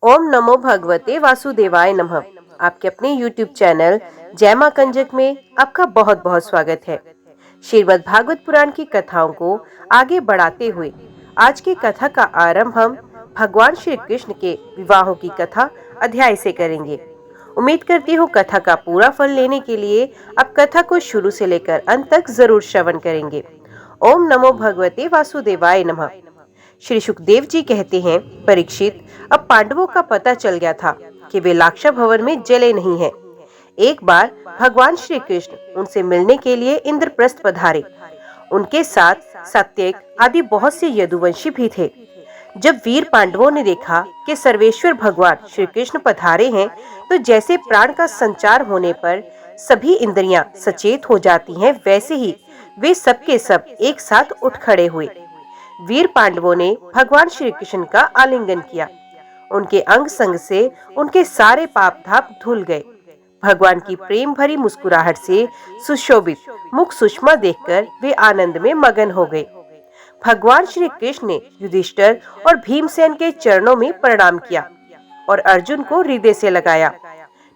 ओम नमो भगवते वासुदेवाय नमः। आपके अपने YouTube चैनल जय मां कंजक में आपका बहुत बहुत स्वागत है। श्रीमद् भागवत पुराण की कथाओं को आगे बढ़ाते हुए आज की कथा का आरंभ हम भगवान श्री कृष्ण के विवाहों की कथा अध्याय से करेंगे। उम्मीद करती हूँ कथा का पूरा फल लेने के लिए आप कथा को शुरू से लेकर अंत तक जरूर श्रवण करेंगे। ओम नमो भगवते वासुदेवाय नमः। श्री सुखदेव जी कहते हैं, परीक्षित, अब पांडवों का पता चल गया था कि वे लाक्षा भवन में जले नहीं हैं। एक बार भगवान श्री कृष्ण उनसे मिलने के लिए इंद्रप्रस्थ पधारे। उनके साथ सात्यक आदि बहुत से यदुवंशी भी थे। जब वीर पांडवों ने देखा कि सर्वेश्वर भगवान श्री कृष्ण पधारे हैं, तो जैसे प्राण का संचार होने पर सभी इंद्रियां सचेत हो जाती हैं, वैसे ही वे सबके सब एक साथ उठ खड़े हुए। वीर पांडवों ने भगवान श्री कृष्ण का आलिंगन किया। उनके अंग संग से उनके सारे पाप धाप धुल गए। भगवान की प्रेम भरी मुस्कुराहट से सुशोभित मुख सुषमा देखकर वे आनंद में मगन हो गए। भगवान श्री कृष्ण ने युधिष्ठिर और भीमसेन के चरणों में प्रणाम किया और अर्जुन को हृदय से लगाया।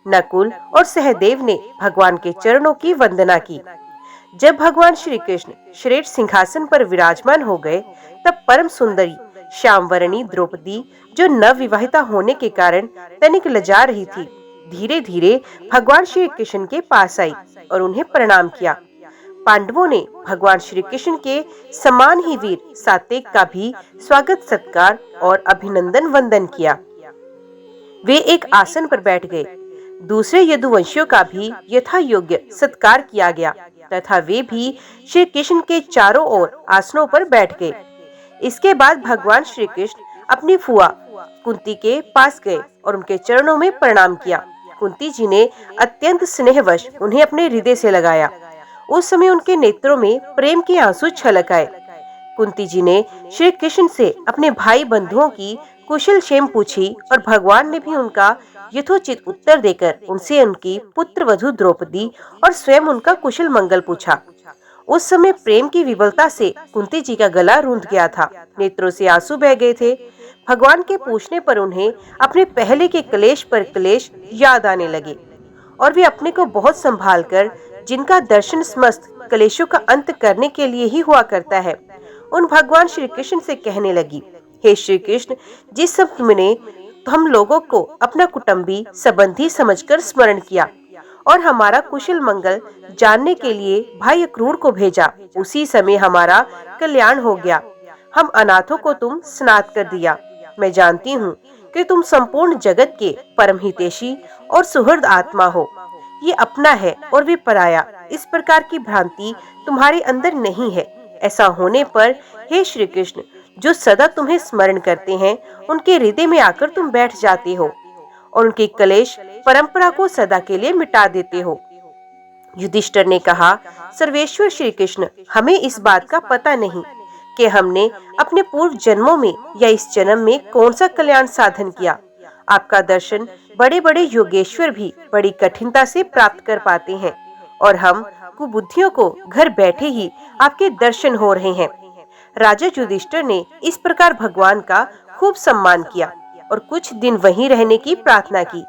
नकुल और सहदेव ने भगवान के चरणों की वंदना की। जब भगवान श्री कृष्ण श्रेष्ठ सिंहासन पर विराजमान हो गए, तब परम सुंदरी श्यामवरणी द्रौपदी, जो नव विवाहिता होने के कारण तनिक लजा रही थी, धीरे धीरे भगवान श्री कृष्ण के पास आई और उन्हें प्रणाम किया। पांडवों ने भगवान श्री कृष्ण के समान ही वीर सात्यक का भी स्वागत सत्कार और अभिनंदन वंदन किया। वे एक आसन पर बैठ गए। दूसरे यदुवंशियों का भी यथा योग्य सत्कार किया गया तथा वे भी श्री कृष्ण के चारों ओर आसनों पर बैठ गए। इसके बाद भगवान श्री कृष्ण अपनी फुआ कुंती के पास गए और उनके चरणों में प्रणाम किया। कुंती जी ने अत्यंत स्नेहवश उन्हें अपने हृदय से लगाया। उस समय उनके नेत्रों में प्रेम के आंसू छलक आए। कुंती जी ने श्री कृष्ण से अपने भाई बंधुओं की कुशल क्षेम पूछी और भगवान ने भी उनका यथोचित उत्तर देकर उनसे उनकी पुत्र वधू द्रौपदी और स्वयं उनका कुशल मंगल पूछा। उस समय प्रेम की विवलता से कुंती जी का गला रूंध गया था, नेत्रों से आंसू बह गए थे। भगवान के पूछने पर उन्हें अपने पहले के क्लेश पर क्लेश याद आने लगे और वे अपने को बहुत संभाल कर, जिनका दर्शन समस्त क्लेशों का अंत करने के लिए ही हुआ करता है, उन भगवान श्री कृष्ण से कहने लगी, हे श्री कृष्ण, जिस समय तुमने हम लोगों को अपना कुटुंबी संबंधी समझकर स्मरण किया और हमारा कुशल मंगल जानने के लिए भाई अक्रूर को भेजा, उसी समय हमारा कल्याण हो गया। हम अनाथों को तुम स्नात कर दिया। मैं जानती हूँ कि तुम संपूर्ण जगत के परम हितैषी और सुहृद आत्मा हो। ये अपना है और वे पराया, इस प्रकार की भ्रांति तुम्हारे अंदर नहीं है। ऐसा होने पर हे श्री कृष्ण, जो सदा तुम्हें स्मरण करते हैं, उनके हृदय में आकर तुम बैठ जाते हो और उनकी क्लेश परंपरा को सदा के लिए मिटा देते हो। युधिष्ठिर ने कहा, सर्वेश्वर श्री कृष्ण, हमें इस बात का पता नहीं कि हमने अपने पूर्व जन्मों में या इस जन्म में कौन सा कल्याण साधन किया। आपका दर्शन बड़े बड़े योगेश्वर भी बड़ी कठिनता से प्राप्त कर पाते हैं और हम कुबुद्धियों को घर बैठे ही आपके दर्शन हो रहे हैं। राजा युधिष्ठिर ने इस प्रकार भगवान का खूब सम्मान किया और कुछ दिन वहीं रहने की प्रार्थना की।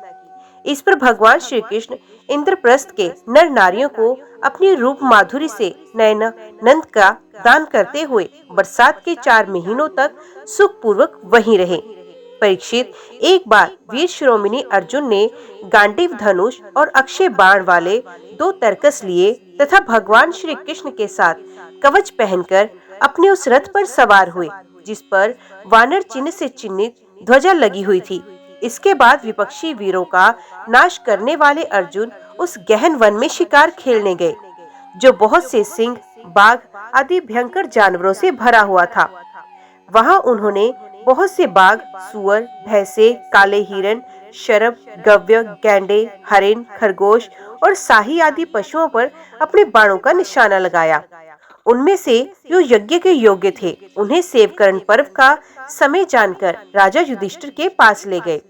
इस पर भगवान श्री कृष्ण इंद्रप्रस्थ के नर नारियों को अपनी रूप माधुरी से नयनानंद का दान करते हुए बरसात के 4 महीनों तक सुख पूर्वक वहीं रहे। परीक्षित, एक बार वीर शिरोमणि अर्जुन ने गांडीव धनुष और अक्षय बाण वाले 2 तरकस लिए तथा भगवान श्री कृष्ण के साथ कवच पहनकर अपने उस रथ पर सवार हुए, जिस पर वानर चिन्ह से चिन्हित ध्वजा लगी हुई थी। इसके बाद विपक्षी वीरों का नाश करने वाले अर्जुन उस गहन वन में शिकार खेलने गए, जो बहुत से सिंह, बाघ आदि भयंकर जानवरों से भरा हुआ था। वहां उन्होंने बहुत से बाघ, सुअर, भैंसे, काले हिरण, शरभ, गव्य, गैंडे, हरिण, खरगोश और शाही आदि पशुओं पर अपने बाणों का निशाना लगाया। उनमें से जो यज्ञ के योग्य थे, उन्हें सेवकरण पर्व का समय जानकर राजा युधिष्ठिर के पास ले गए।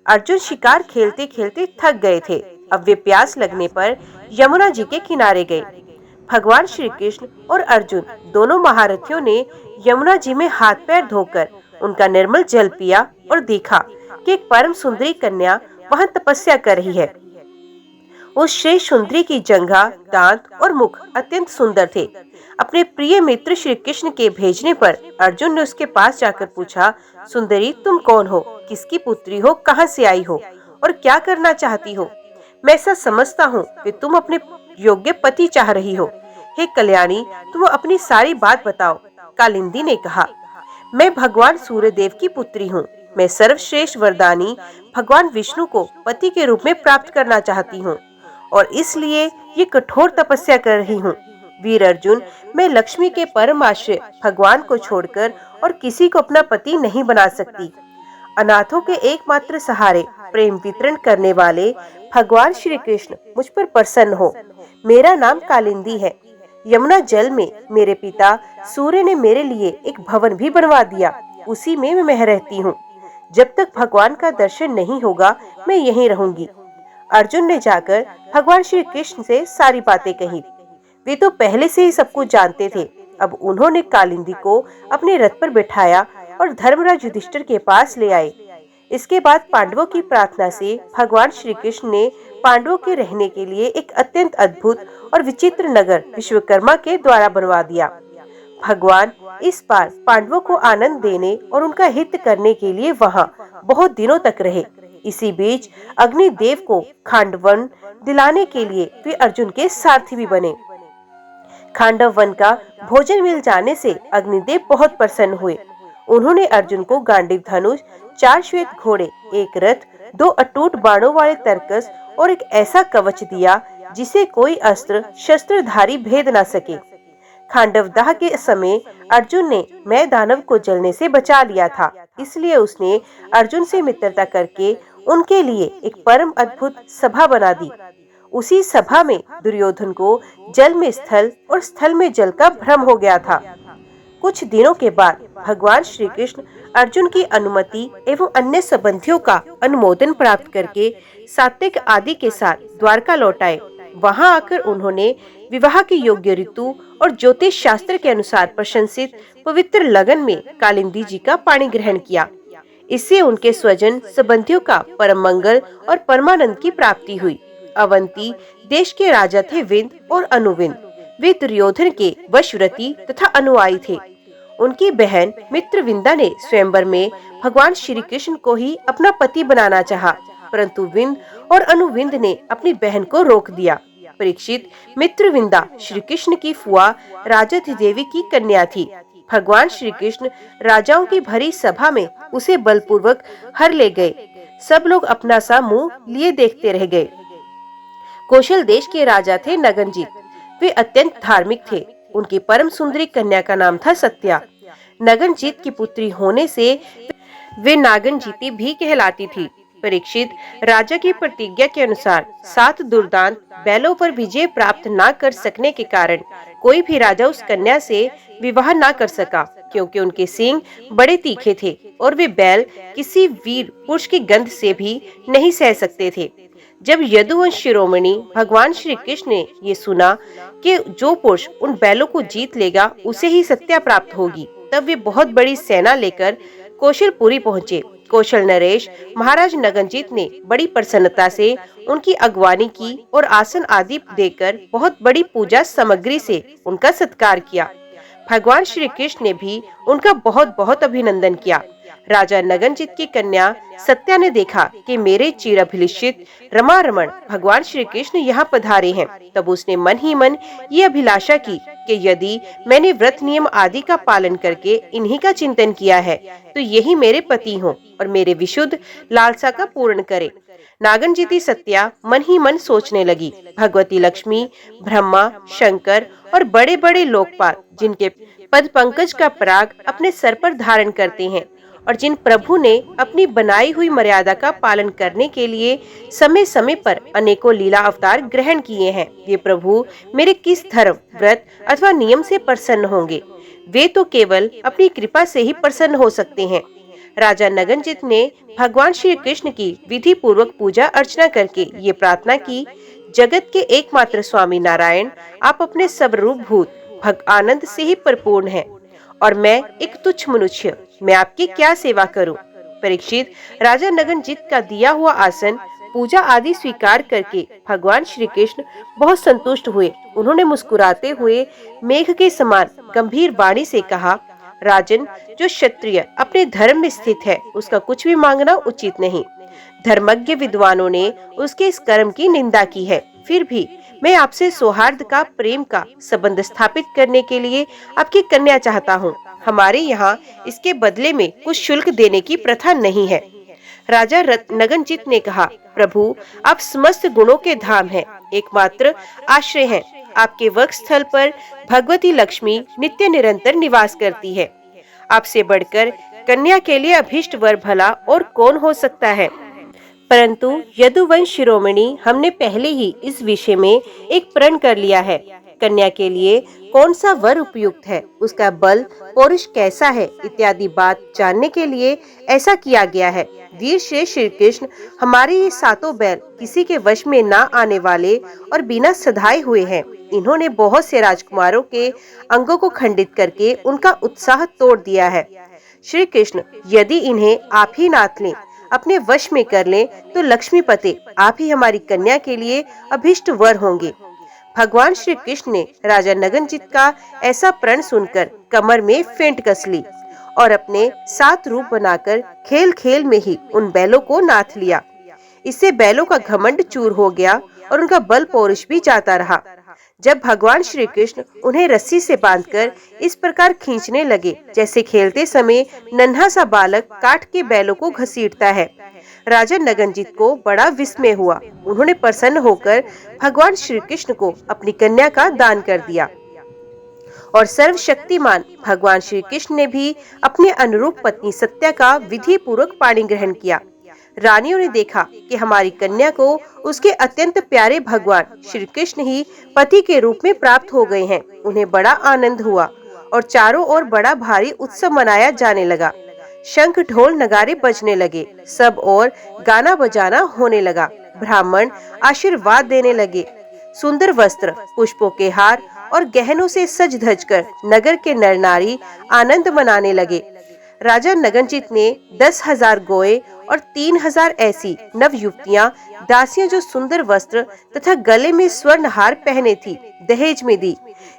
अर्जुन शिकार खेलते खेलते थक गए थे। अब वे प्यास लगने पर यमुना जी के किनारे गए। भगवान श्री कृष्ण और अर्जुन दोनों महारथियों ने यमुना जी में हाथ पैर धोकर उनका निर्मल जल पिया और देखा कि एक परम सुंदरी कन्या वहां तपस्या कर रही है। उस श्रेष्ठ सुंदरी की जंघा, दांत और मुख अत्यंत सुंदर थे। अपने प्रिय मित्र श्री कृष्ण के भेजने पर अर्जुन ने उसके पास जाकर पूछा, सुंदरी तुम कौन हो, किसकी पुत्री हो, कहाँ से आई हो और क्या करना चाहती हो? मैं ऐसा समझता हूँ कि तुम अपने योग्य पति चाह रही हो। हे कल्याणी, तुम अपनी सारी बात बताओ। कालिंदी ने कहा, मैं भगवान सूर्यदेव की पुत्री हूँ। मैं सर्वश्रेष्ठ वरदानी भगवान विष्णु को पति के रूप में प्राप्त करना चाहती हूँ और इसलिए ये कठोर तपस्या कर रही हूँ। वीर अर्जुन, मैं लक्ष्मी के परम आश्रय भगवान को छोड़कर और किसी को अपना पति नहीं बना सकती। अनाथों के एकमात्र सहारे प्रेम वितरण करने वाले भगवान श्री कृष्ण मुझ पर प्रसन्न हो। मेरा नाम कालिंदी है। यमुना जल में मेरे पिता सूर्य ने मेरे लिए एक भवन भी बनवा दिया। उसी में मैं रहती हूँ। जब तक भगवान का दर्शन नहीं होगा मैं यहीं रहूंगी। अर्जुन ने जाकर भगवान श्री कृष्ण से सारी बातें कही। वे तो पहले से ही सब कुछ जानते थे। अब उन्होंने कालिंदी को अपने रथ पर बिठाया और धर्मराज युधिष्ठिर के पास ले आए। इसके बाद पांडवों की प्रार्थना से भगवान श्री कृष्ण ने पांडवों के रहने के लिए एक अत्यंत अद्भुत और विचित्र नगर विश्वकर्मा के द्वारा बनवा दिया। भगवान इस बार पांडवों को आनंद देने और उनका हित करने के लिए वहाँ बहुत दिनों तक रहे। इसी बीच अग्निदेव को खांडवन दिलाने के लिए वे अर्जुन के सारथी भी बने। खांडव वन का भोजन मिल जाने से अग्निदेव बहुत प्रसन्न हुए। उन्होंने अर्जुन को गांडीव धनुष, 4 श्वेत घोड़े, एक रथ, 2 अटूट बाणों वाले तरकस और एक ऐसा कवच दिया जिसे कोई अस्त्र शस्त्रधारी भेद न सके। खांडवदाह के समय अर्जुन ने मैं दानव को जलने से बचा लिया था, इसलिए उसने अर्जुन से मित्रता करके उनके लिए एक परम अद्भुत सभा बना दी। उसी सभा में दुर्योधन को जल में स्थल और स्थल में जल का भ्रम हो गया था। कुछ दिनों के बाद भगवान श्री कृष्ण अर्जुन की अनुमति एवं अन्य संबंधियों का अनुमोदन प्राप्त करके सात्विक आदि के साथ द्वारका लौट आए। वहां आकर उन्होंने विवाह के योग्य ऋतु और ज्योतिष शास्त्र के अनुसार प्रशंसित पवित्र लगन में कालिंदी जी का पानी ग्रहण किया। इससे उनके स्वजन संबंधियों का परम मंगल और परमानंद की प्राप्ति हुई। अवंती देश के राजा थे विंद और अनुविंद। वे दुर्योधन के वशव्रती तथा अनुयायी थे। उनकी बहन मित्रविंदा ने स्वयंवर में भगवान श्री कृष्ण को ही अपना पति बनाना चाहा, परंतु विंद और अनुविंद ने अपनी बहन को रोक दिया। परीक्षित मित्रविंदा श्री कृष्ण की फुआ राजति देवी की कन्या थी। भगवान श्री कृष्ण राजाओं की भरी सभा में उसे बलपूर्वक हर ले गए। सब लोग अपना सा मुंह लिए देखते रह गए। कौशल देश के राजा थे नगनजीत। वे अत्यंत धार्मिक थे। उनकी परम सुंदरी कन्या का नाम था सत्या। नगनजीत की पुत्री होने से वे नागनजीती भी कहलाती थी। परीक्षित राजा की प्रतिज्ञा के अनुसार 7 दुर्दांत बैलों पर विजय प्राप्त न कर सकने के कारण कोई भी राजा उस कन्या से विवाह न कर सका, क्योंकि उनके सींग बड़े तीखे थे और वे बैल किसी वीर पुरुष की गंध से भी नहीं सह सकते थे। जब यदुवंश शिरोमणि भगवान श्री कृष्ण ने ये सुना कि जो पुरुष उन बैलों को जीत लेगा उसे ही सत्या प्राप्त होगी, तब वे बहुत बड़ी सेना लेकर कौशलपुरी पहुँचे। कौशल नरेश महाराज नगनजीत ने बड़ी प्रसन्नता से उनकी अगवानी की और आसन आदि देकर बहुत बड़ी पूजा सामग्री से उनका सत्कार किया। भगवान श्री कृष्ण ने भी उनका बहुत बहुत अभिनंदन किया। राजा नगनजीत की कन्या सत्या ने देखा कि मेरे चिराभिलाषित रमा रमण भगवान श्री कृष्ण यहाँ पधारे हैं। तब उसने मन ही मन ये अभिलाषा की कि यदि मैंने व्रत नियम आदि का पालन करके इन्हीं का चिंतन किया है तो यही मेरे पति हों और मेरे विशुद्ध लालसा का पूर्ण करे। नागनजीती सत्या मन ही मन सोचने लगी, भगवती लक्ष्मी, ब्रह्मा, शंकर और बड़े बड़े लोकपाल जिनके पद पंकज का पराग अपने सर पर धारण करते हैं और जिन प्रभु ने अपनी बनाई हुई मर्यादा का पालन करने के लिए समय समय पर अनेकों लीला अवतार ग्रहण किए हैं, वे प्रभु मेरे किस धर्म, व्रत अथवा नियम से प्रसन्न होंगे? वे तो केवल अपनी कृपा से ही प्रसन्न हो सकते हैं। राजा नगनजीत ने भगवान श्री कृष्ण की विधि पूर्वक पूजा अर्चना करके ये प्रार्थना की, जगत के एकमात्र स्वामी नारायण, आप अपने सर्वरूप भूत भग आनंद से ही परिपूर्ण हैं और मैं एक तुच्छ मनुष्य, मैं आपकी क्या सेवा करूं? परीक्षित राजा नगनजित का दिया हुआ आसन, पूजा आदि स्वीकार करके भगवान श्री कृष्ण बहुत संतुष्ट हुए। उन्होंने मुस्कुराते हुए मेघ के समान गंभीर वाणी से कहा, राजन, जो क्षत्रिय अपने धर्म में स्थित है उसका कुछ भी मांगना उचित नहीं। धर्मज्ञ विद्वानों ने उसके इस कर्म की निंदा की है, फिर भी मैं आपसे सौहार्द का, प्रेम का संबंध स्थापित करने के लिए आपकी कन्या चाहता हूँ। हमारे यहाँ इसके बदले में कुछ शुल्क देने की प्रथा नहीं है। राजा नगनजित ने कहा, प्रभु, आप समस्त गुणों के धाम हैं, एकमात्र आश्रय हैं। आपके वक्ष स्थल पर भगवती लक्ष्मी नित्य निरंतर निवास करती है। आपसे बढ़कर कन्या के लिए अभीष्ट वर भला और कौन हो सकता है। परंतु यदुवंश शिरोमणि, हमने पहले ही इस विषय में एक प्रण कर लिया है। कन्या के लिए कौन सा वर उपयुक्त है, उसका बल पौरुष कैसा है इत्यादि बात जानने के लिए ऐसा किया गया है। वीर श्रेष्ठ श्री कृष्ण हमारे ये सातों बैल किसी के वश में ना आने वाले और बिना सधाए हुए हैं। इन्होंने बहुत से राजकुमारों के अंगों को खंडित करके उनका उत्साह तोड़ दिया है। श्री कृष्ण, यदि इन्हें आप ही नाथ लें, अपने वश में कर लें, तो लक्ष्मीपते आप ही हमारी कन्या के लिए अभिष्ट वर होंगे। भगवान श्री कृष्ण ने राजा नगनजित का ऐसा प्रण सुनकर कमर में फेंट कस ली और अपने 7 रूप बनाकर खेल खेल में ही उन बैलों को नाथ लिया। इससे बैलों का घमंड चूर हो गया और उनका बल पौरुष भी जाता रहा। जब भगवान श्री कृष्ण उन्हें रस्सी से बांधकर इस प्रकार खींचने लगे जैसे खेलते समय नन्हा सा बालक काट के बैलों को घसीटता है, राजा नगनजित को बड़ा विस्मय हुआ। उन्होंने प्रसन्न होकर भगवान श्री कृष्ण को अपनी कन्या का दान कर दिया और सर्वशक्तिमान भगवान श्री कृष्ण ने भी अपने अनुरूप पत्नी सत्या का विधि पूर्वक पाणी ग्रहण किया। रानियों ने देखा कि हमारी कन्या को उसके अत्यंत प्यारे भगवान श्री कृष्ण ही पति के रूप में प्राप्त हो गए हैं। उन्हें बड़ा आनंद हुआ और चारों ओर बड़ा भारी उत्सव मनाया जाने लगा। शंख ढोल नगारे बजने लगे, सब और गाना बजाना होने लगा। ब्राह्मण आशीर्वाद देने लगे। सुंदर वस्त्र, पुष्पों के हार और गहनों से सज धज कर नगर के नर नारी आनंद मनाने लगे। राजा नगनजित ने 10,000 गोए और 3,000 ऐसी नव युवतियां, दासियां जो सुंदर वस्त्र तथा गले में स्वर्ण हार पहने थी, दहेज में दी।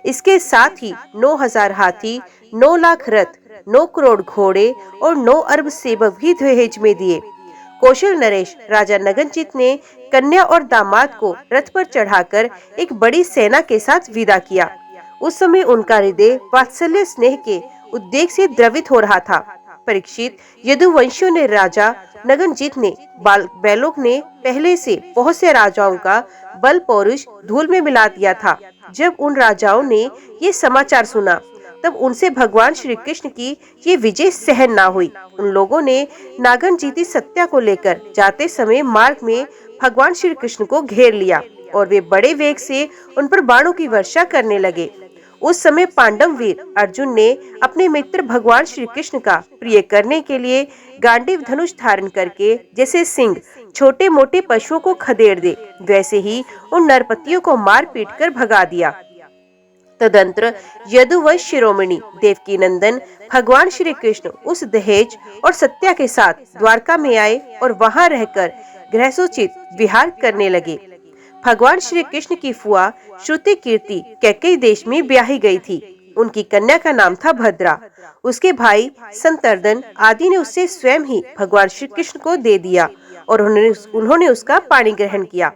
इसके साथ ही 9,000 हाथी, 9 लाख रथ, 9 करोड़ घोड़े और 9 अरब सेवक भी दहेज में दिए। कौशल नरेश राजा नगनजित ने कन्या और दामाद को रथ पर चढ़ाकर एक बड़ी सेना के साथ विदा किया। उस समय उनका हृदय वात्सल्य स्नेह के उद्वेग से द्रवित हो रहा था। परीक्षित, यदुवंशियों ने राजा नगनजित ने बैलों ने पहले से बहुत से राजाओं का बल पौरुष धूल में मिला दिया था। जब उन राजाओं ने ये समाचार सुना तब उनसे भगवान श्री कृष्ण की ये विजय सहन ना हुई। उन लोगों ने नागनजीती सत्या को लेकर जाते समय मार्ग में भगवान श्री कृष्ण को घेर लिया और वे बड़े वेग से उन पर बाणों की वर्षा करने लगे। उस समय पांडव वीर अर्जुन ने अपने मित्र भगवान श्री कृष्ण का प्रिय करने के लिए गांडीव धनुष धारण करके जैसे सिंह छोटे मोटे पशुओं को खदेड़ दे, वैसे ही उन नरपतियों को मार पीट कर भगा दिया। तदंतर यदुवंश शिरोमणि देवकी नंदन भगवान श्री कृष्ण उस दहेज और सत्या के साथ द्वारका में आए और वहां रहकर गृहसोचित विहार करने लगे। भगवान श्री कृष्ण की फुआ श्रुति कीर्ति कैकेयी देश में ब्याही गई थी। उनकी कन्या का नाम था भद्रा। उसके भाई संतर्दन आदि ने उससे स्वयं ही भगवान श्री कृष्ण को दे दिया और उन्होंने उसका पाणी ग्रहण किया।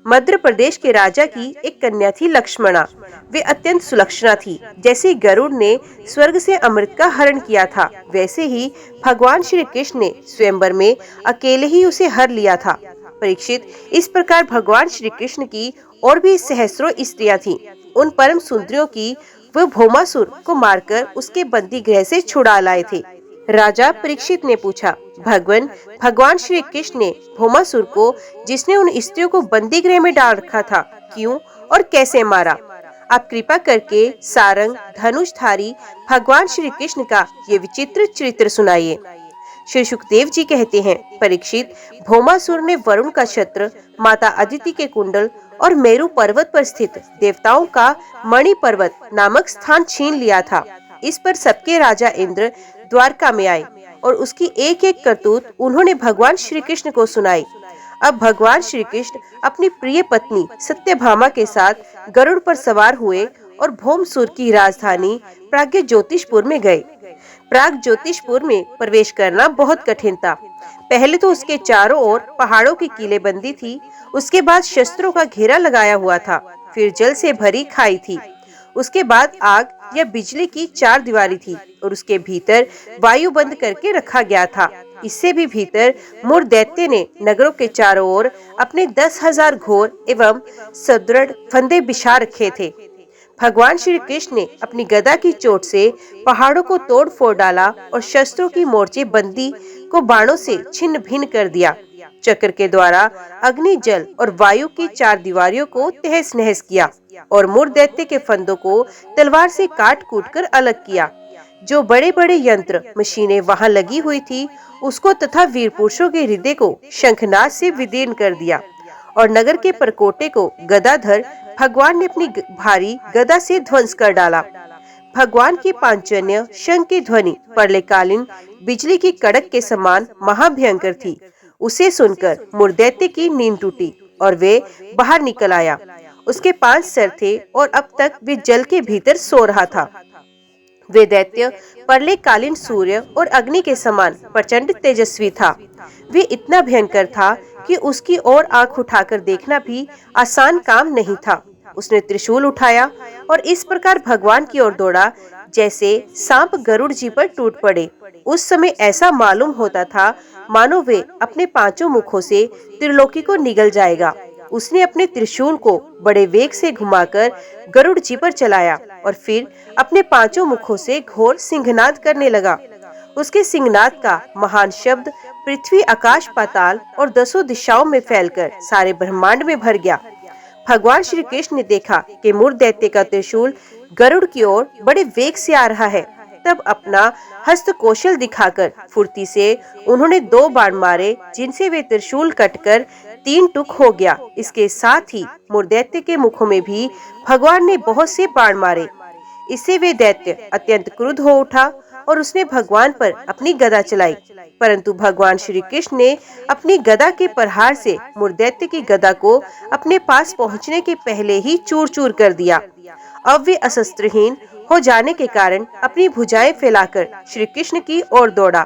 मध्य प्रदेश के राजा की एक कन्या थी लक्ष्मणा। वे अत्यंत सुलक्षणा थी। जैसे गरुड़ ने स्वर्ग से अमृत का हरण किया था, वैसे ही भगवान श्री कृष्ण ने स्वयंवर में अकेले ही उसे हर लिया था। परीक्षित, इस प्रकार भगवान श्री कृष्ण की और भी सहस्रों स्त्रियां थीं। उन परम सुंदरियों की वह भौमासुर को मारकर उसके बंदी गृह से छुड़ा लाए थे। राजा परीक्षित ने पूछा, भगवान श्री कृष्ण ने भौमासुर को, जिसने उन स्त्रियों को बंदी गृह में डाल रखा था, क्यों और कैसे मारा? आप कृपा करके सारंग धनुषधारी भगवान श्री कृष्ण का ये विचित्र चरित्र सुनाइए। श्री सुखदेव जी कहते हैं, परीक्षित, भौमासुर ने वरुण का छत्र, माता अदिति के कुंडल और मेरु पर्वत पर स्थित देवताओं का मणि पर्वत नामक स्थान छीन लिया था। इस पर सबके राजा इंद्र द्वारका में आए और उसकी एक एक करतूत उन्होंने भगवान श्री कृष्ण को सुनाई। अब भगवान श्री कृष्ण अपनी प्रिय पत्नी सत्यभामा के साथ गरुड़ पर सवार हुए और भौमसूर की राजधानी प्राग्ञ ज्योतिषपुर में गए। प्राग ज्योतिषपुर में प्रवेश करना बहुत कठिन था। पहले तो उसके चारों ओर पहाड़ों की किलेबंदी थी, उसके बाद शस्त्रों का घेरा लगाया हुआ था, फिर जल से भरी खाई थी, उसके बाद आग या बिजली की चार दीवारी थी और उसके भीतर वायु बंद करके रखा गया था। इससे भी भीतर मूर दैत्य ने नगरों के चारों ओर अपने 10,000 घोर एवं सुदृढ़ फंदे बिछा रखे थे। भगवान श्री कृष्ण ने अपनी गदा की चोट से पहाड़ों को तोड़ फोड़ डाला और शस्त्रों की मोर्चे बंदी को बाणों से छिन्न भिन्न कर दिया। चक्र के द्वारा अग्नि, जल और वायु की चार दीवारियों को तहस नहस किया और मूर दैत्य के फंदों को तलवार से काट कूट कर अलग किया। जो बड़े बड़े यंत्र मशीनें वहां लगी हुई थी, उसको तथा वीर पुरुषों के हृदय को शंखनाद से विदीर्ण कर दिया और नगर के परकोटे को गदाधर भगवान ने अपनी भारी गदा से ध्वंस कर डाला। भगवान की पांचजन्य शंख की ध्वनि प्रलयकालीन बिजली की कड़क के समान महाभयंकर थी। उसे सुनकर मूर दैत्य की नींद टूटी और वे बाहर निकल आया। उसके 5 सर थे और अब तक वे जल के भीतर सो रहा था। वे दैत्य प्रलयकालीन सूर्य और अग्नि के समान प्रचंड तेजस्वी था। वे इतना भयंकर था कि उसकी ओर आंख उठाकर देखना भी आसान काम नहीं था। उसने त्रिशूल उठाया और इस प्रकार भगवान की ओर दौड़ा जैसे सांप गरुड़ जी पर टूट पड़े। उस समय ऐसा मालूम होता था मानो वे अपने 5 मुखों से त्रिलोकी को निगल जाएगा। उसने अपने त्रिशूल को बड़े वेग से घुमाकर गरुड़ जी पर चलाया और फिर अपने 5 मुखों से घोर सिंहनाद करने लगा। उसके सिंहनाद का महान शब्द पृथ्वी, आकाश, पाताल और 10 दिशाओं में फैलकर सारे ब्रह्मांड में भर गया। भगवान श्री कृष्ण ने देखा कि मूर दैत्य का त्रिशूल गरुड़ की ओर बड़े वेग से आ रहा है। तब अपना हस्त कौशल दिखाकर फुर्ती से उन्होंने 2 बाण मारे, जिनसे वे त्रिशूल कटकर 3 टुक हो गया। इसके साथ ही मूर दैत्य के मुखों में भी भगवान ने बहुत से बाण मारे। इससे वे दैत्य अत्यंत क्रुद्ध हो उठा और उसने भगवान पर अपनी गदा चलाई, परंतु भगवान श्री कृष्ण ने अपनी गदा के प्रहार से मूर दैत्य की गदा को अपने पास पहुंचने के पहले ही चूर चूर कर दिया। अब वे अस्त्रहीन हो जाने के कारण अपनी भुजाएं फैलाकर श्री कृष्ण की ओर दौड़ा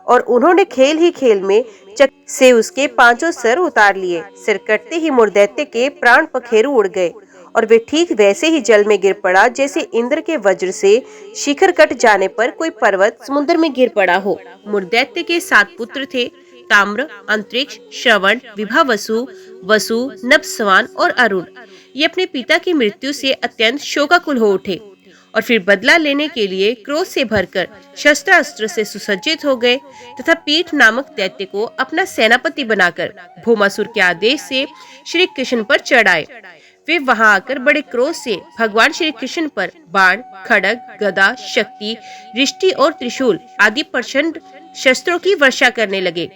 और उन्होंने खेल ही खेल में चक्र से उसके 5 सर उतार लिए। सिर कटते ही मूर दैत्य के प्राण पखेरु उड़ गए और वे ठीक वैसे ही जल में गिर पड़ा जैसे इंद्र के वज्र से शिखर कट जाने पर कोई पर्वत समुद्र में गिर पड़ा हो। मूर दैत्य के 7 पुत्र थे, ताम्र, अंतरिक्ष, श्रवण, विभावसु, वसु, नभस्वान और अरुण। ये अपने पिता की मृत्यु से अत्यंत शोकाकुल हो उठे और फिर बदला लेने के लिए क्रोध से भरकर शस्त्र अस्त्र से सुसज्जित हो गए तथा पीठ नामक दैत्य को अपना सेनापति बनाकर भौमासुर के आदेश से श्री कृष्ण पर चढ़ आए। वे वहां आकर बड़े क्रोध से भगवान श्री कृष्ण पर बाण, खड़ग, गदा, शक्ति, रिष्टि और त्रिशूल आदि प्रचंड शस्त्रों की वर्षा करने लगे।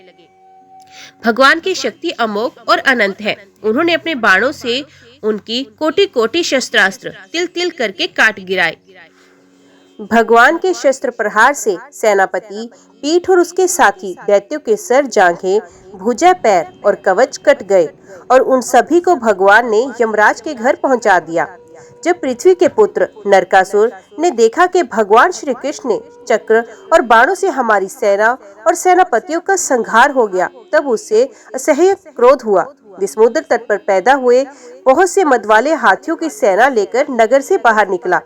भगवान की शक्ति अमोघ और अनंत है। उन्होंने अपने बाणों से उनकी कोटि कोटि शस्त्रास्त्र तिल तिल करके काट गिराए। भगवान के शस्त्र प्रहार से सेनापति, पीठ और उसके साथी दैत्यों के सर, जांघें, भुजा, पैर और कवच कट गए और उन सभी को भगवान ने यमराज के घर पहुंचा दिया। जब पृथ्वी के पुत्र नरकासुर ने देखा कि भगवान श्री कृष्ण ने चक्र और बाणों से हमारी सेना और सेनापतियों का संहार हो गया, तब उससे असह्य क्रोध हुआ। वे समुद्र तट पर पैदा हुए बहुत से मदवाले हाथियों की सेना लेकर नगर से बाहर निकला।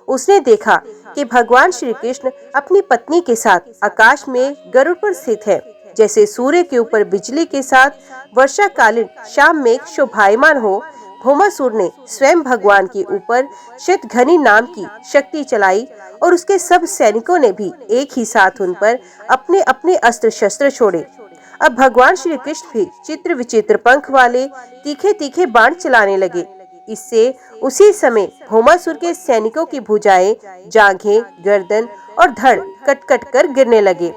उसने देखा कि भगवान श्री कृष्ण अपनी पत्नी के साथ आकाश में गरुड़ पर स्थित है। जैसे सूर्य के ऊपर बिजली के साथ वर्षाकालीन शाम मेघ शोभायमान हो, भौमासुर ने स्वयं भगवान के ऊपर शतघ्नी नाम की शक्ति चलाई और उसके सब सैनिकों ने भी एक ही साथ उन पर अपने अपने अस्त्र शस्त्र छोड़े। अब भगवान श्री कृष्ण भी चित्र विचित्र पंख वाले तीखे तीखे बाण चलाने लगे। इससे उसी समय भौमासुर के सैनिकों की भुजाएं, जांघें, गर्दन और धड़ कट कट कर गिरने लगे।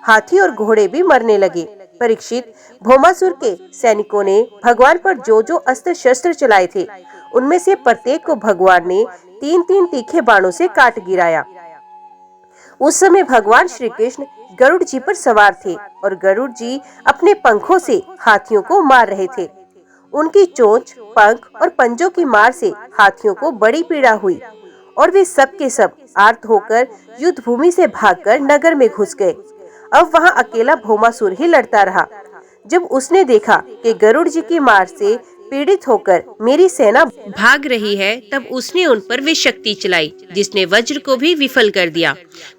हाथी और घोड़े भी मरने लगे। परीक्षित, भौमासुर के सैनिकों ने भगवान पर जो जो अस्त्र शस्त्र चलाए थे, उनमें से प्रत्येक को भगवान ने 3-3 तीखे बाणों से काट गिराया। उस समय भगवान श्री कृष्ण गरुड़ जी पर सवार थे और गरुड़ जी अपने पंखों से हाथियों को मार रहे थे। उनकी चोंच, पंख और पंजों की मार से हाथियों को बड़ी पीड़ा हुई और वे सब के सब आर्त होकर युद्ध भूमि से भागकर नगर में घुस गए। अब वहाँ अकेला भौमासुर ही लड़ता रहा। जब उसने देखा कि गरुड़ जी की मार से पीड़ित होकर मेरी सेना भाग रही है, तब उसने उन पर वे शक्ति चलाई जिसने वज्र को भी विफल कर दिया।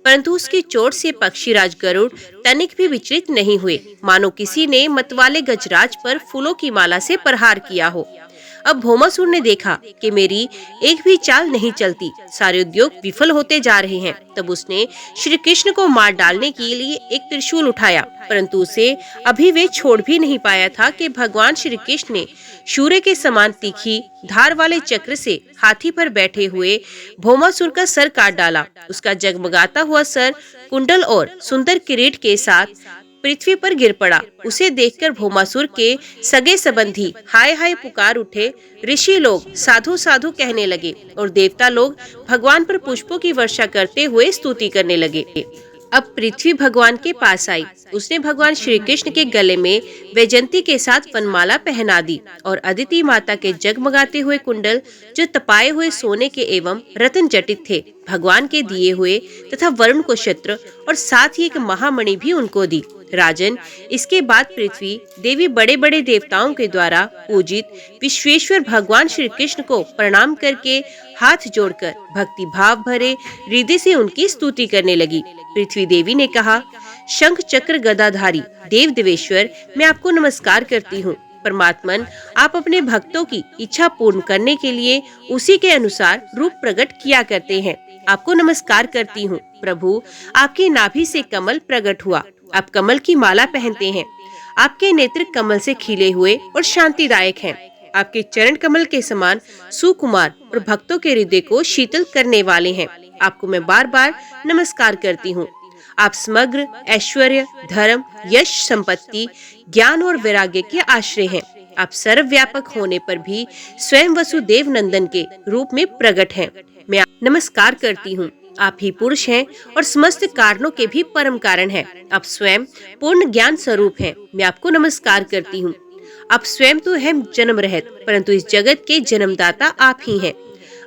परंतु उसकी चोट से पक्षीराज गरुड़ तनिक भी विचलित नहीं हुए, मानो किसी ने मतवाले गजराज पर फूलों की माला से प्रहार किया हो। अब भौमासुर ने देखा कि मेरी एक भी चाल नहीं चलती, सारे उद्योग विफल होते जा रहे हैं। तब उसने श्री कृष्ण को मार डालने के लिए एक त्रिशूल उठाया, परंतु उसे अभी वे छोड़ भी नहीं पाया था कि भगवान श्री कृष्ण ने सूर्य के समान तीखी धार वाले चक्र से हाथी पर बैठे हुए भौमासुर का सर काट डाला। उसका जगमगाता हुआ सर कुंडल और सुंदर किरीट के साथ पृथ्वी पर गिर पड़ा। उसे देखकर भौमासुर के सगे संबंधी हाय हाय पुकार उठे। ऋषि लोग साधु साधु कहने लगे और देवता लोग भगवान पर पुष्पों की वर्षा करते हुए स्तुति करने लगे। अब पृथ्वी भगवान के पास आई। उसने भगवान श्री कृष्ण के गले में वैजयंती के साथ वनमाला पहना दी और अदिति माता के जगमगाते हुए कुंडल, जो तपाए हुए सोने के एवं रत्न जटित थे, भगवान के दिए हुए तथा वरुण को छत्र और साथ ही एक महामणि भी उनको दी। राजन, इसके बाद पृथ्वी देवी बड़े बड़े देवताओं के द्वारा पूजित विश्वेश्वर भगवान श्री कृष्ण को प्रणाम करके हाथ जोड़कर भक्ति भाव भरे हृदय से उनकी स्तुति करने लगी। पृथ्वी देवी ने कहा, शंख चक्र गदाधारी देव देवेश्वर, मैं आपको नमस्कार करती हूँ। परमात्मन, आप अपने भक्तों की इच्छा पूर्ण करने के लिए उसी के अनुसार रूप प्रकट किया करते हैं। आपको नमस्कार करती हूँ। प्रभु, आपकी नाभि से कमल प्रकट हुआ। आप कमल की माला पहनते हैं। आपके नेत्र कमल से खिले हुए और शांतिदायक हैं। आपके चरण कमल के समान सुकुमार और भक्तों के हृदय को शीतल करने वाले हैं। आपको मैं बार बार नमस्कार करती हूँ। आप समग्र ऐश्वर्य, धर्म, यश, संपत्ति, ज्ञान और वैराग्य के आश्रय हैं। आप सर्वव्यापक होने पर भी स्वयं वसुदेव नंदन के रूप में प्रकट हैं। मैं नमस्कार करती हूँ। आप ही पुरुष हैं और समस्त कारणों के भी परम कारण हैं। आप स्वयं पूर्ण ज्ञान स्वरूप हैं। मैं आपको नमस्कार करती हूँ। आप स्वयं तो हैं जन्म रहित, परंतु इस जगत के जन्मदाता आप ही हैं।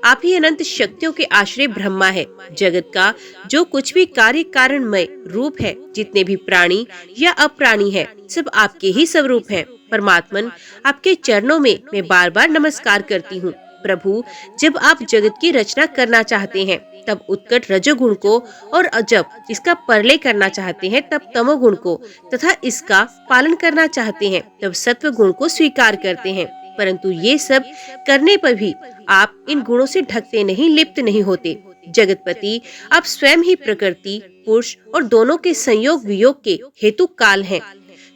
आप ही अनंत शक्तियों के आश्रय ब्रह्मा है। जगत का जो कुछ भी कार्य कारणमय रूप है, जितने भी प्राणी या अप्राणी है, सब आपके ही स्वरूप हैं। परमात्मन, आपके चरणों में मैं बार बार नमस्कार करती हूँ। प्रभु, जब आप जगत की रचना करना चाहते हैं तब उत्कट रजोगुण को, और जब इसका परलय करना चाहते हैं तब तमोगुण को, तथा इसका पालन करना चाहते हैं तब सत्व गुण को स्वीकार करते हैं। परंतु ये सब करने पर भी आप इन गुणों से ढकते नहीं, लिप्त नहीं होते। जगतपति, आप स्वयं ही प्रकृति, पुरुष और दोनों के संयोग वियोग के हेतु काल हैं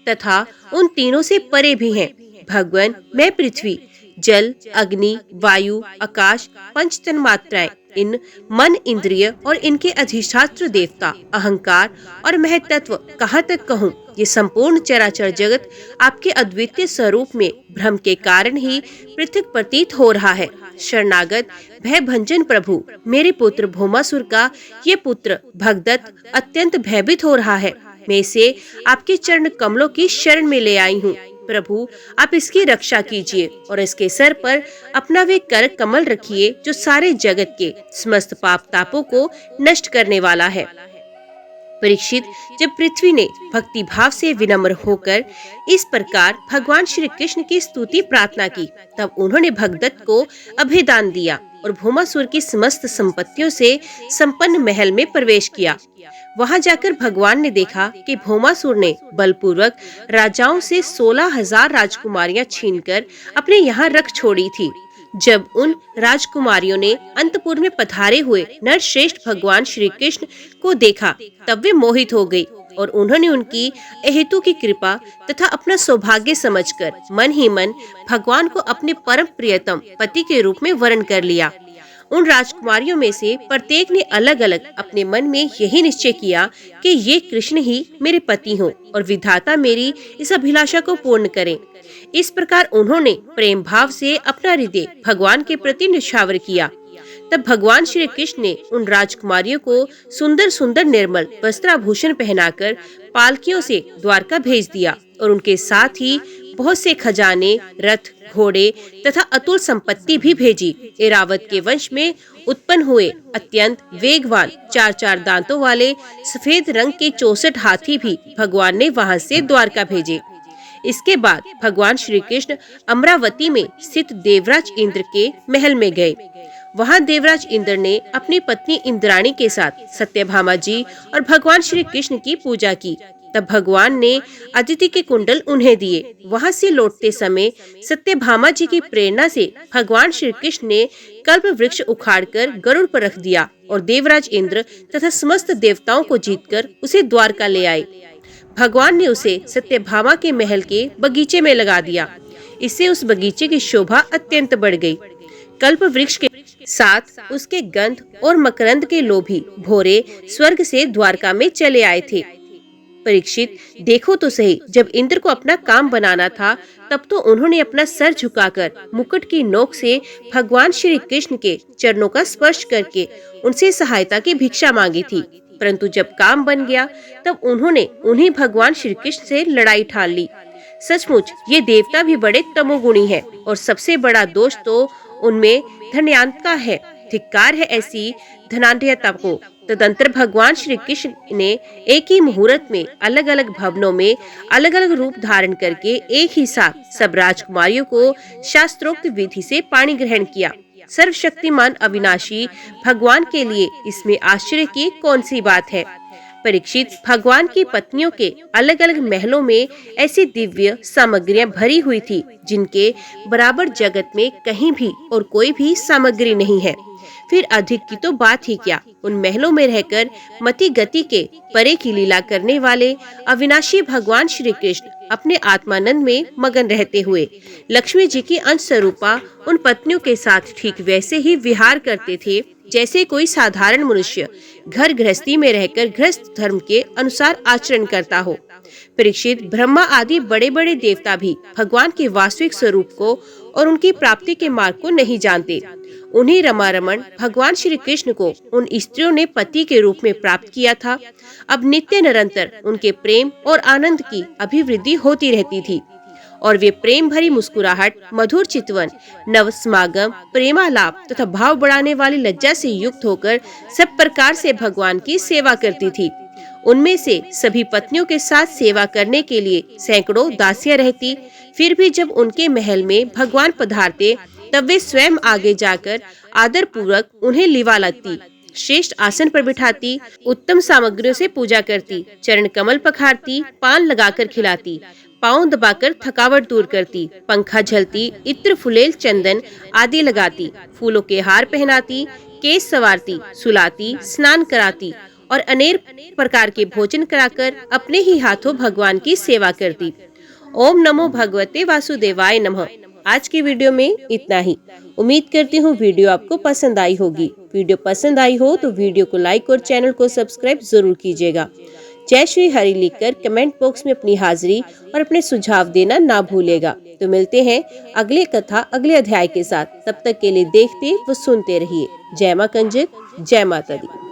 तथा उन तीनों से परे भी हैं। भगवान, मैं पृथ्वी, जल, अग्नि, वायु, आकाश, पंच तन्मात्राएं, इन मन, इंद्रिय और इनके अधिष्ठात्र देवता, अहंकार और महतत्व कहाँ तक कहूँ, ये संपूर्ण चराचर जगत आपके अद्वितीय स्वरूप में भ्रम के कारण ही पृथक प्रतीत हो रहा है। शरणागत भय भंजन प्रभु, मेरे पुत्र भौमासुर का ये पुत्र भगदत्त अत्यंत भयभीत हो रहा है। मैं इसे आपके चरण कमलों की शरण में ले आई हूँ। प्रभु, आप इसकी रक्षा कीजिए और इसके सर पर अपना वे कर कमल रखिए जो सारे जगत के समस्त पाप तापों को नष्ट करने वाला है। परीक्षित, जब पृथ्वी ने भक्ति भाव से विनम्र होकर इस प्रकार भगवान श्री कृष्ण की स्तुति प्रार्थना की, तब उन्होंने भगदत्त को अभयदान दिया और भौमासुर की समस्त संपत्तियों से संपन्न महल में प्रवेश किया। वहां जाकर भगवान ने देखा कि भौमासुर ने बलपूर्वक राजाओं से 16,000 राजकुमारियां छीनकर अपने यहाँ रख छोड़ी थी। जब उन राजकुमारियों ने अंतपुर में पधारे हुए नरश्रेष्ठ भगवान श्री कृष्ण को देखा, तब वे मोहित हो गई और उन्होंने उनकी अहेतु की कृपा तथा अपना सौभाग्य समझकर मन ही मन भगवान को अपने परम प्रियतम पति के रूप में वर्ण कर लिया। उन राजकुमारियों में से प्रत्येक ने अलग अलग अपने मन में यही निश्चय किया कि ये कृष्ण ही मेरे पति हों और विधाता मेरी इस अभिलाषा को पूर्ण करें। इस प्रकार उन्होंने प्रेम भाव से अपना हृदय भगवान के प्रति निछावर किया। तब भगवान श्री कृष्ण ने उन राजकुमारियों को सुंदर सुंदर निर्मल वस्त्राभूषण पहनाकर पालकियों से द्वारका भेज दिया और उनके साथ ही बहुत से खजाने, रथ, घोड़े तथा अतुल संपत्ति भी भेजी। एरावत के वंश में उत्पन्न हुए अत्यंत वेगवान 4-4 दांतों वाले सफेद रंग के 64 हाथी भी भगवान ने वहां से द्वारका भेजे। इसके बाद भगवान श्री कृष्ण अमरावती में स्थित देवराज इंद्र के महल में गए। वहां देवराज इंद्र ने अपनी पत्नी इंद्राणी के साथ सत्यभामा जी और भगवान श्री कृष्ण की पूजा की। तब भगवान ने अदिति के कुंडल उन्हें दिए। वहां से लौटते समय सत्यभामा जी की प्रेरणा से भगवान श्री कृष्ण ने कल्प वृक्ष उखाड़कर गरुड़ पर रख दिया और देवराज इंद्र तथा समस्त देवताओं को जीतकर उसे द्वारका ले आए। भगवान ने उसे सत्यभामा के महल के बगीचे में लगा दिया। इससे उस बगीचे की शोभा अत्यंत बढ़ गई। कल्प वृक्ष के साथ उसके गंध और मकरंद के लोभी भोरे स्वर्ग से द्वारका में चले आए थे। परीक्षित, देखो तो सही, जब इंद्र को अपना काम बनाना था तब तो उन्होंने अपना सर झुकाकर मुकुट की नोक से भगवान श्री कृष्ण के चरणों का स्पर्श करके उनसे सहायता की भिक्षा मांगी थी। परंतु जब काम बन गया तब उन्होंने उन्हीं भगवान श्री कृष्ण से लड़ाई ठान ली। सचमुच ये देवता भी बड़े तमोगुणी हैं और सबसे बड़ा दोष तो उनमें धन्यांता है। धिक्कार है ऐसी धनाढ्यता को। तदंतर भगवान श्री कृष्ण ने एक ही मुहूर्त में अलग अलग भवनों में अलग अलग रूप धारण करके एक ही साथ सब राजकुमारियों को शास्त्रोक्त विधि से पाणी ग्रहण किया। सर्वशक्तिमान अविनाशी भगवान के लिए इसमें आश्चर्य की कौन सी बात है। परीक्षित, भगवान की पत्नियों के अलग अलग महलों में ऐसी दिव्य सामग्रियां भरी हुई थी जिनके बराबर जगत में कहीं भी और कोई भी सामग्री नहीं है। फिर अधिक की तो बात ही क्या, उन महलों में रहकर मति गति के परे की लीला करने वाले अविनाशी भगवान श्री कृष्ण अपने आत्मानंद में मगन रहते हुए लक्ष्मी जी की अंश स्वरूपा उन पत्नियों के साथ ठीक वैसे ही विहार करते थे जैसे कोई साधारण मनुष्य घर गृहस्थी में रहकर गृहस्थ धर्म के अनुसार आचरण करता हो। परीक्षित, ब्रह्मा आदि बड़े बड़े देवता भी भगवान के वास्तविक स्वरूप को और उनकी प्राप्ति के मार्ग को नहीं जानते। उन्हीं रमारमण भगवान श्री कृष्ण को उन स्त्रियों ने पति के रूप में प्राप्त किया था। अब नित्य निरंतर उनके प्रेम और आनंद की अभिवृद्धि होती रहती थी और वे प्रेम भरी मुस्कुराहट, मधुर चितवन, नव समागम, प्रेमालाप तथा भाव बढ़ाने वाली लज्जा से युक्त होकर सब प्रकार से भगवान की सेवा करती थी। उनमें से सभी पत्नियों के साथ सेवा करने के लिए सैकड़ों दासियां रहती। फिर भी जब उनके महल में भगवान पधारते तब वे स्वयं आगे जाकर आदर पूर्वक उन्हें लिवा लगती, श्रेष्ठ आसन पर बिठाती, उत्तम सामग्रियों से पूजा करती, चरण कमल पखारती, पान लगाकर खिलाती, पाँव दबाकर थकावट दूर करती, पंखा झलती, इत्र, फुलेल, चंदन आदि लगाती, फूलों के हार पहनाती, केस संवारती, सुलाती, स्नान कराती और अनेक प्रकार के भोजन कराकर अपने ही हाथों भगवान की सेवा करती। ओम नमो भगवते वासुदेवाय नमः। आज की वीडियो में इतना ही। उम्मीद करती हूँ वीडियो आपको पसंद आई होगी। वीडियो पसंद आई हो तो वीडियो को लाइक और चैनल को सब्सक्राइब जरूर कीजिएगा। जय श्री हरि लिखकर कमेंट बॉक्स में अपनी हाजिरी और अपने सुझाव देना ना भूलेगा। तो मिलते हैं अगले कथा अगले अध्याय के साथ। तब तक के लिए देखते व सुनते रहिए। जय मां कंजक, जय माता दी।